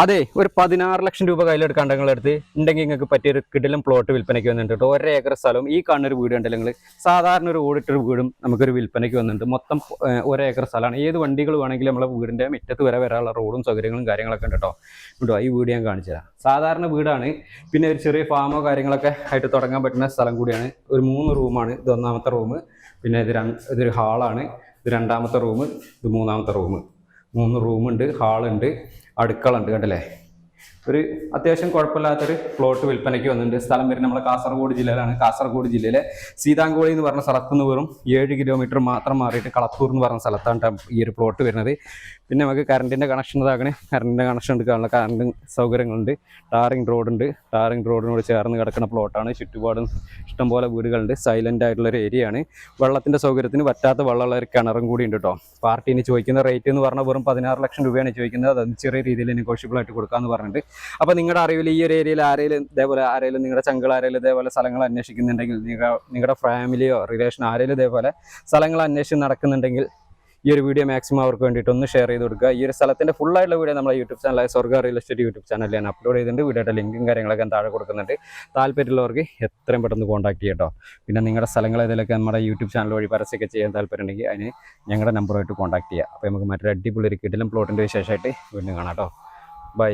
അതെ, ഒരു 16 ലക്ഷം രൂപ കയ്യിലെടുക്കാണ്ട് നിങ്ങളെടുത്ത് ഉണ്ടെങ്കിൽ നിങ്ങൾക്ക് പറ്റിയൊരു കിടിലം പ്ലോട്ട് വിൽപ്പനയ്ക്ക് വന്നിട്ടുണ്ട് കേട്ടോ. 1 ഏക്കർ സ്ഥലവും ഈ കാണുന്നൊരു വീട് ഉണ്ടല്ലോ നിങ്ങൾ, സാധാരണ ഒരു ഓടിട്ടൊരു വീടും നമുക്കൊരു വിൽപ്പനയ്ക്ക് വന്നിട്ടുണ്ട്. മൊത്തം 1 ഏക്കർ സ്ഥലമാണ്. ഏത് വണ്ടികൾ വേണമെങ്കിലും നമ്മളെ വീടിൻ്റെ മുറ്റത്ത് വരാനുള്ള റോഡും സൗകര്യങ്ങളും കാര്യങ്ങളൊക്കെ ഉണ്ട് കേട്ടോ. കേട്ടോ, ഈ വീട് ഞാൻ കാണിച്ചു തരാം. സാധാരണ വീടാണ്, പിന്നെ ഒരു ചെറിയ ഫാമോ കാര്യങ്ങളൊക്കെ ആയിട്ട് തുടങ്ങാൻ പറ്റുന്ന സ്ഥലം കൂടിയാണ്. ഒരു 3 റൂമാണ്. ഇത് 1ാമത്തെ റൂം, പിന്നെ ഇതൊരു ഹാളാണ്. ഇത് 2ാമത്തെ റൂം, ഇത് 3ാമത്തെ റൂം. 3 റൂമുണ്ട്, ഹാളുണ്ട്, അടുക്കള ഉണ്ട്. കണ്ടല്ലേ, ഒരു അത്യാവശ്യം കുഴപ്പമില്ലാത്തൊരു പ്ലോട്ട് വിൽപ്പനയ്ക്ക് വന്നിട്ടുണ്ട്. സ്ഥലം വരുന്നത് നമ്മുടെ കാസർഗോഡ് ജില്ലയിലാണ്. കാസർഗോഡ് ജില്ലയിലെ സീതാങ്കോളി എന്ന് പറഞ്ഞ സ്ഥലത്ത് നിന്ന് വെറും 7 കിലോമീറ്റർ മാത്രം മാറിയിട്ട് കളത്തൂർ എന്ന് പറഞ്ഞ സ്ഥലത്താണ് ഈ ഒരു പ്ലോട്ട് വരുന്നത്. പിന്നെ നമുക്ക് കറണ്ടിൻ്റെ കണക്ഷൻ ഇതാകണേ, കറണ്ടിൻ്റെ കണക്ഷൻ എടുക്കാനുള്ള കറണ്ട് സൗകര്യങ്ങളുണ്ട്. ടാറിങ് റോഡുണ്ട്. ടാറിങ് റോഡിനോട് ചേർന്ന് കിടക്കുന്ന പ്ലോട്ടാണ്. ചുറ്റുപാടും ഇഷ്ടംപോലെ വീടുകളുണ്ട്. സൈലൻ്റ് ആയിട്ടുള്ളൊരു ഏരിയ ആണ്. വെള്ളത്തിൻ്റെ സൗകര്യത്തിന് പറ്റാത്ത വെള്ളമുള്ള ഒരു കിണറും കൂടി ഉണ്ട് കേട്ടോ. പാർട്ടീന് ചോദിക്കുന്ന റേറ്റ് എന്ന് പറഞ്ഞാൽ വെറും 16 ലക്ഷം രൂപയാണ് ചോദിക്കുന്നത്. അത് ചെറിയ രീതിയിൽ നെഗോഷ്യബിൾ ആയിട്ട് കൊടുക്കാമെന്ന് പറഞ്ഞിട്ട്. അപ്പോൾ നിങ്ങളുടെ അറിവിൽ ഈ ഒരു ഏരിയയിൽ ആരെങ്കിലും നിങ്ങളുടെ ചങ്കൾ ഇതേപോലെ സ്ഥലങ്ങൾ അന്വേഷിക്കുന്നുണ്ടെങ്കിൽ, നിങ്ങളുടെ ഫാമിലിയോ റിലേഷൻ ആരെങ്കിലും ഇതേപോലെ സ്ഥലങ്ങൾ അന്വേഷിച്ച് നടക്കുന്നുണ്ടെങ്കിൽ ഈ ഒരു വീഡിയോ മാക്സിമം അവർക്ക് വേണ്ടിയിട്ട് ഒന്ന് ഷെയർ ചെയ്ത് കൊടുക്കുക. ഈ ഒരു സ്ഥലത്തിൻ്റെ ഫുള്ളായിട്ടുള്ള വീഡിയോ നമ്മുടെ യൂട്യൂബ് ചാനലായ സ്വർഗ്ഗ റിയൽ എസ്റ്റേറ്റ് യൂട്യൂബ് ചാനലിൽ ഞാൻ അപ്ലോഡ് ചെയ്തിട്ടുണ്ട്. വീഡിയോയുടെ ലിങ്കും കാര്യങ്ങളൊക്കെ താഴെ കൊടുക്കുന്നുണ്ട്. താല്പര്യമുള്ളവർക്ക് എത്രയും പെട്ടെന്ന് കോൺടാക്ട് ചെയ്യട്ടോ. പിന്നെ നിങ്ങളുടെ സ്ഥലങ്ങൾ ഏതിലൊക്കെ നമ്മുടെ യൂട്യൂബ് ചാനൽ വഴി പരസ്യമൊക്കെ ചെയ്യാൻ താല്പര്യമുണ്ടെങ്കിൽ അതിന് ഞങ്ങളുടെ നമ്പറുമായിട്ട് കോൺടാക്ട് ചെയ്യുക. അപ്പോൾ നമുക്ക് മറ്റൊരു അടിപൊളി ഒരു കിടിലം പ്ലോട്ടിൻ്റെ വിശേഷമായിട്ട് വീണ്ടും കാണാം കേട്ടോ. ബൈ.